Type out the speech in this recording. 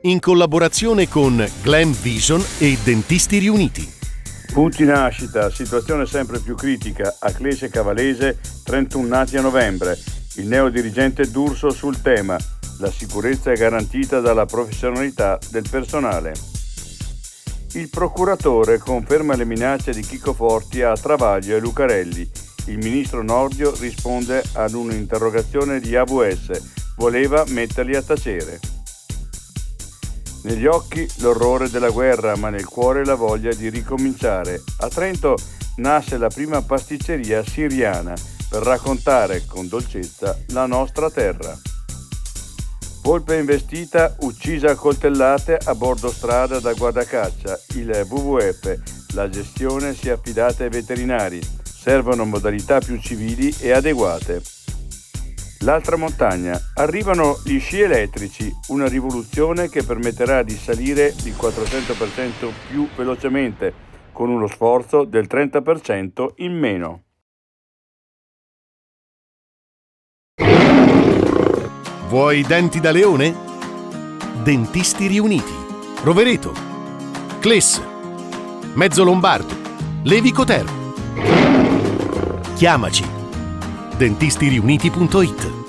in collaborazione con Glam Vision e Dentisti Riuniti. Punti nascita, situazione sempre più critica a Clese Cavalese, 31 nati a novembre. Il neodirigente D'Urso sul tema: la sicurezza è garantita dalla professionalità del personale. Il procuratore conferma le minacce di Chico Forti a Travaglio e Lucarelli. Il ministro Nordio risponde ad un'interrogazione di AVS. Voleva metterli a tacere. Negli occhi l'orrore della guerra, ma nel cuore la voglia di ricominciare. A Trento nasce la prima pasticceria siriana per raccontare con dolcezza la nostra terra. Volpe investita, uccisa a coltellate a bordo strada da guardacaccia. Il WWF, la gestione si è affidata ai veterinari. Servono modalità più civili e adeguate. L'altra montagna. Arrivano gli sci elettrici, una rivoluzione che permetterà di salire il 400% più velocemente, con uno sforzo del 30% in meno. Vuoi denti da leone? Dentisti Riuniti. Rovereto, Cles, Mezzo Lombardo, Levico Terme. Chiamaci. dentistiriuniti.it